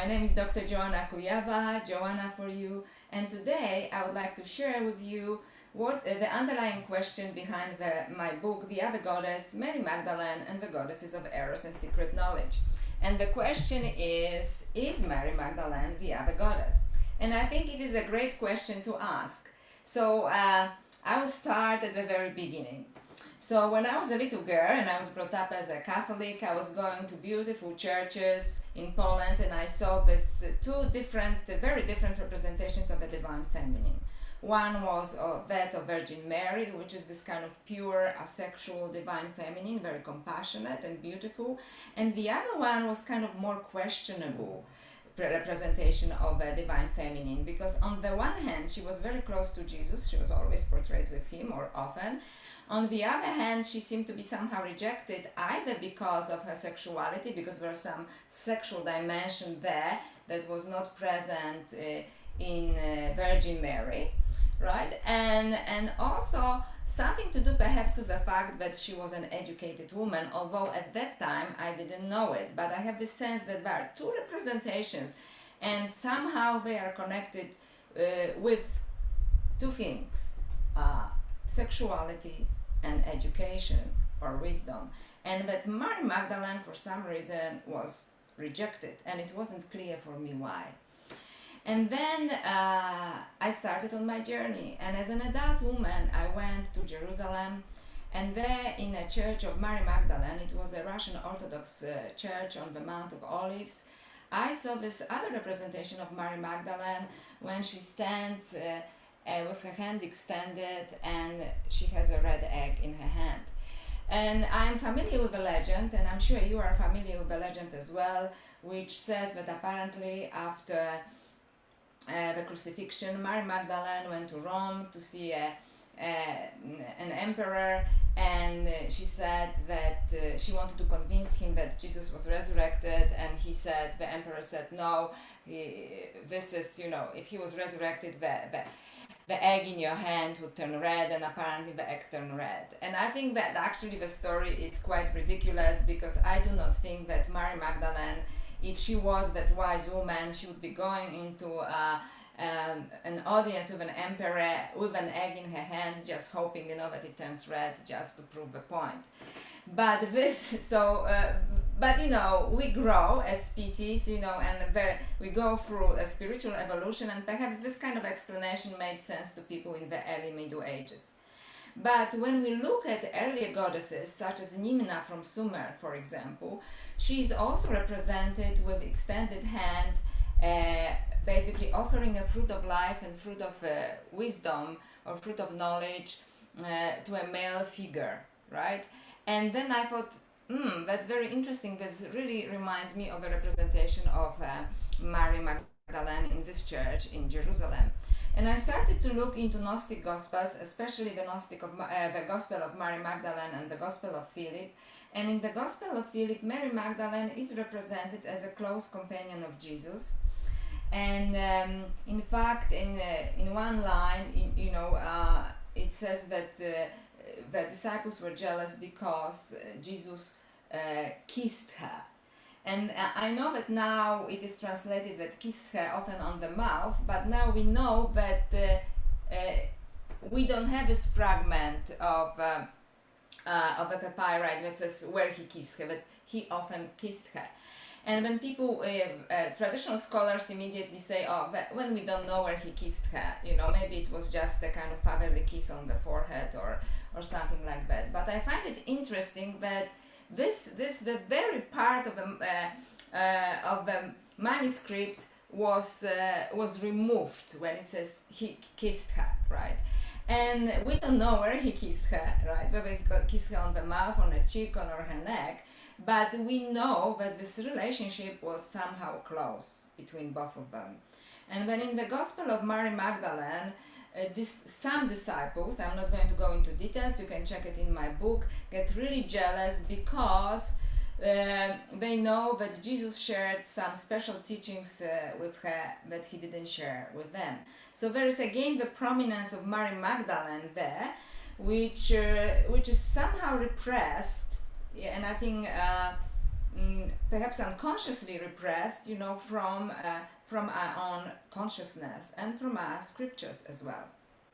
My name is Dr. Joanna Kujawa, Joanna for you, and today I would like to share with you what the underlying question behind my book, The Other Goddess, Mary Magdalene and the Goddesses of Eros and Secret Knowledge. And the question is Mary Magdalene the other goddess? And I think it is a great question to ask. So I will start at the very beginning. So when I was a little girl and I was brought up as a Catholic, I was going to beautiful churches in Poland, and I saw these two very different representations of the Divine Feminine. One was that of Virgin Mary, which is this kind of pure, asexual Divine Feminine, very compassionate and beautiful. And the other one was kind of more questionable representation of a Divine Feminine, because on the one hand she was very close to Jesus, she was always portrayed with him or often. On the other hand, she seemed to be somehow rejected either because of her sexuality, because there was some sexual dimension there that was not present in Virgin Mary, right? And also something to do perhaps with the fact that she was an educated woman, although at that time I didn't know it. But I have the sense that there are two representations, and somehow they are connected with two things. Sexuality and education or wisdom, and that Mary Magdalene for some reason was rejected, and it wasn't clear for me why. And then I started on my journey, and as an adult woman I went to Jerusalem, and there in a church of Mary Magdalene, it was a Russian Orthodox church on the Mount of Olives, I saw this other representation of Mary Magdalene when she stands with her hand extended, and she has a red egg in her hand. And I'm familiar with the legend, and I'm sure you are familiar with the legend as well, which says that apparently after the crucifixion, Mary Magdalene went to Rome to see an emperor, and she said that she wanted to convince him that Jesus was resurrected, and the emperor said no, this is, if he was resurrected, the egg in your hand would turn red, and apparently the egg turned red. And I think that actually the story is quite ridiculous, because I do not think that Mary Magdalene, if she was that wise woman, she would be going into an audience with an emperor with an egg in her hand, just hoping that it turns red, just to prove the point. But we grow as species, and we go through a spiritual evolution, and perhaps this kind of explanation made sense to people in the early Middle Ages. But when we look at earlier goddesses, such as Nimna from Sumer, for example, she is also represented with extended hand, basically offering a fruit of life and fruit of wisdom or fruit of knowledge to a male figure, right? And then I thought, that's very interesting. This really reminds me of a representation of Mary Magdalene in this church in Jerusalem. And I started to look into Gnostic Gospels, especially the Gospel of Mary Magdalene and the Gospel of Philip. And in the Gospel of Philip, Mary Magdalene is represented as a close companion of Jesus. And in fact, in one line, it says that the disciples were jealous because Jesus kissed her. And I know that now it is translated that kissed her often on the mouth, but now we know that we don't have this fragment of a papyri that says where he kissed her, but he often kissed her. And when people, traditional scholars immediately say, when we don't know where he kissed her, maybe it was just a kind of fatherly kiss on the forehead or something like that. But I find it interesting that the very part of the manuscript was removed when it says he kissed her, right? And we don't know where he kissed her, right? Whether he kissed her on the mouth, on the cheek, or her neck. But we know that this relationship was somehow close between both of them. And when in the Gospel of Mary Magdalene, some disciples, I'm not going to go into details, you can check it in my book, get really jealous because they know that Jesus shared some special teachings with her that he didn't share with them. So there is again the prominence of Mary Magdalene there, which is somehow repressed, and I think perhaps unconsciously repressed, from our own consciousness and from our scriptures as well.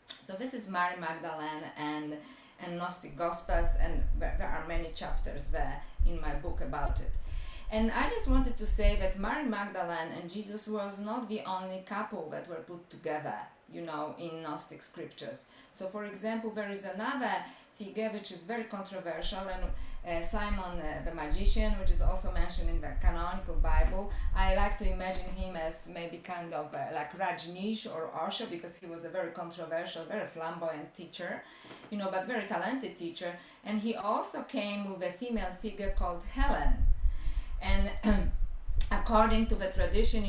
So this is Mary Magdalene and Gnostic Gospels, and there are many chapters there in my book about it. And I just wanted to say that Mary Magdalene and Jesus was not the only couple that were put together, in Gnostic scriptures. So, for example, there is another figure which is very controversial, and Simon the magician, which is also mentioned in the canonical Bible. I like to imagine him as maybe kind of like Rajneesh or Osho, because he was a very controversial, very flamboyant teacher, but very talented teacher. And he also came with a female figure called Helen. And according to the tradition,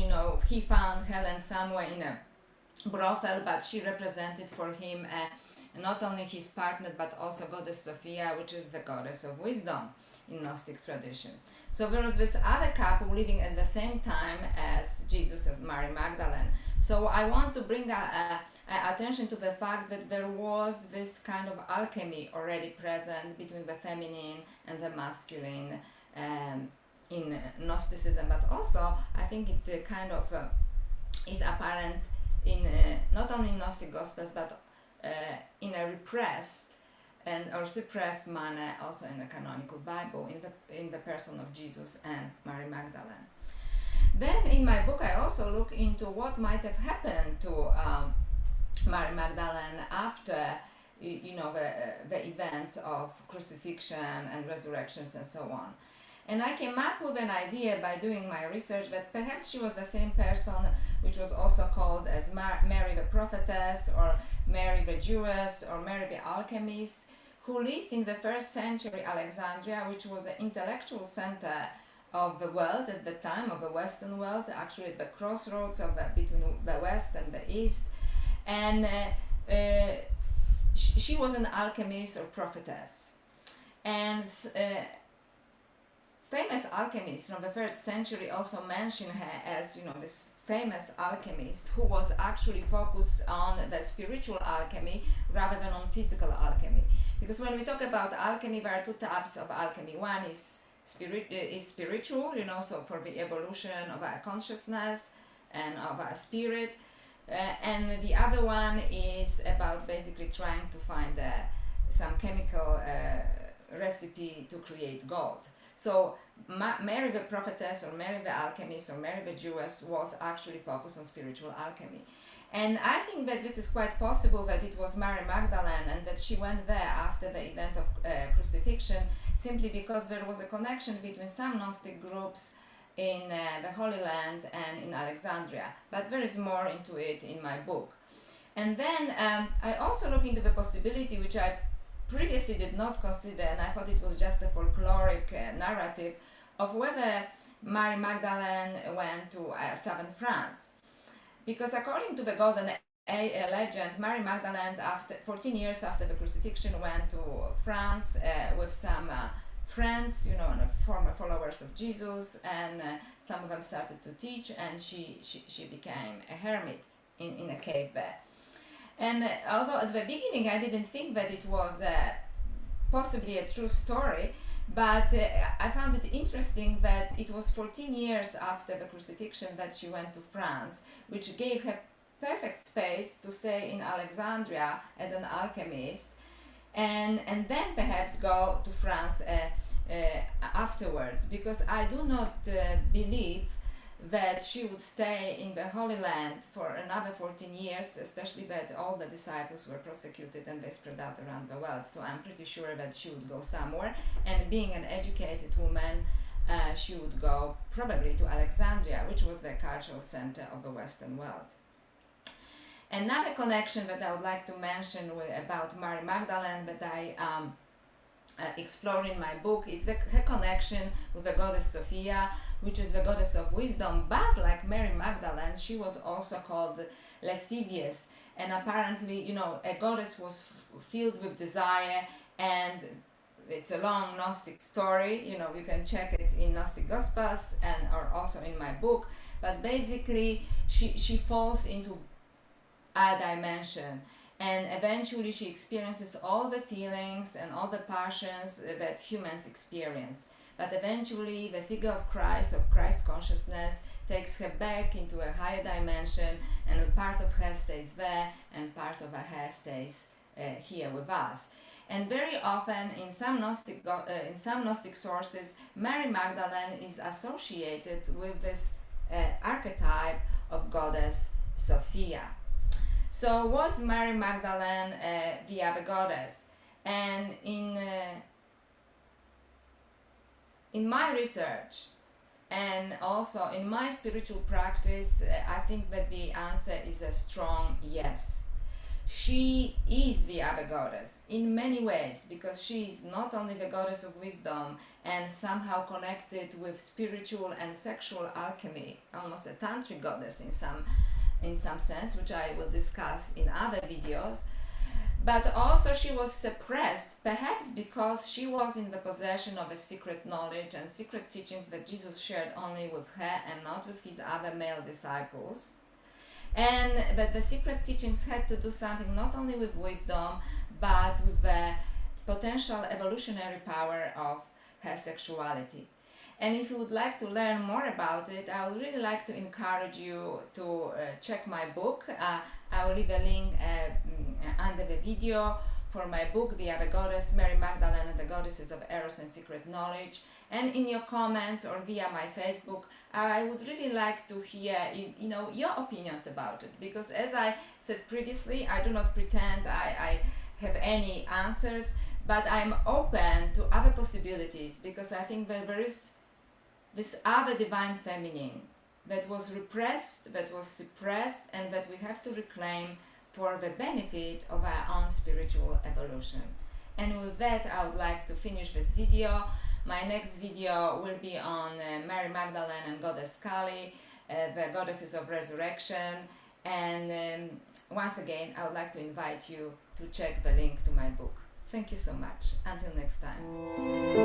he found Helen somewhere in a brothel, but she represented for him not only his partner, but also Goddess Sofia, which is the goddess of wisdom in Gnostic tradition. So there was this other couple living at the same time as Jesus, as Mary Magdalene. So I want to bring attention to the fact that there was this kind of alchemy already present between the feminine and the masculine in Gnosticism, but also I think it kind of is apparent in not only in Gnostic Gospels, but in a repressed or suppressed manner also in the canonical Bible, in the person of Jesus and Mary Magdalene. Then in my book I also look into what might have happened to Mary Magdalene after the events of crucifixion and resurrections and so on. And I came up with an idea by doing my research that perhaps she was the same person which was also called as Mary the Prophetess, or Mary the Jewess, or Mary the Alchemist, who lived in the 1st century Alexandria, which was an intellectual center of the world at the time, of the Western world, actually at the crossroads between the West and the East. And she was an alchemist or prophetess. And famous alchemists from the 3rd century also mention her as, this famous alchemist who was actually focused on the spiritual alchemy rather than on physical alchemy. Because when we talk about alchemy, there are two types of alchemy. One is spiritual, so for the evolution of our consciousness and of our spirit. And the other one is about basically trying to find some chemical recipe to create gold. So Mary the Prophetess, or Mary the Alchemist, or Mary the Jewess was actually focused on spiritual alchemy. And I think that this is quite possible that it was Mary Magdalene and that she went there after the event of crucifixion, simply because there was a connection between some Gnostic groups in the Holy Land and in Alexandria. But there is more into it in my book. And then I also look into the possibility, which I previously did not consider, and I thought it was just a folkloric narrative, of whether Mary Magdalene went to southern France. Because according to the Golden legend, Mary Magdalene, after 14 years after the crucifixion, went to France with some friends, and former followers of Jesus, and some of them started to teach, and she became a hermit in a cave there. And although at the beginning I didn't think that it was possibly a true story, but I found it interesting that it was 14 years after the crucifixion that she went to France, which gave her perfect space to stay in Alexandria as an alchemist, and then perhaps go to France afterwards, because I do not believe that she would stay in the Holy Land for another 14 years, especially that all the disciples were prosecuted and they spread out around the world. So I'm pretty sure that she would go somewhere, and being an educated woman, she would go probably to Alexandria, which was the cultural center of the Western world. Another connection that I would like to mention about Mary Magdalene that I explore in my book is her connection with the Goddess Sofia, which is the goddess of wisdom. But like Mary Magdalene, she was also called lascivious, and apparently, a goddess was filled with desire, and it's a long Gnostic story, you can check it in Gnostic Gospels or also in my book, but basically she falls into a dimension, and eventually she experiences all the feelings and all the passions that humans experience. but eventually the figure of Christ consciousness, takes her back into a higher dimension, and a part of her stays there and part of her stays here with us. And very often in some Gnostic sources, Mary Magdalene is associated with this archetype of Goddess Sofia. So was Mary Magdalene the other goddess? And in my research and also in my spiritual practice, I think that the answer is a strong yes. She is the other goddess in many ways, because she is not only the goddess of wisdom and somehow connected with spiritual and sexual alchemy, almost a tantric goddess in some sense, which I will discuss in other videos, but also she was suppressed, perhaps because she was in the possession of a secret knowledge and secret teachings that Jesus shared only with her and not with his other male disciples. And that the secret teachings had to do something not only with wisdom, but with the potential evolutionary power of her sexuality. And if you would like to learn more about it, I would really like to encourage you to check my book. I will leave a link under the video for my book, The Other Goddess, Mary Magdalene and the Goddesses of Eros and Secret Knowledge. And in your comments or via my Facebook, I would really like to hear your opinions about it, because as I said previously, I do not pretend I have any answers, but I'm open to other possibilities, because I think that there is this other divine feminine that was repressed, that was suppressed, and that we have to reclaim for the benefit of our own spiritual evolution. And with that, I would like to finish this video. My next video will be on Mary Magdalene and Goddess Kali, the Goddesses of Resurrection. And once again, I would like to invite you to check the link to my book. Thank you so much. Until next time.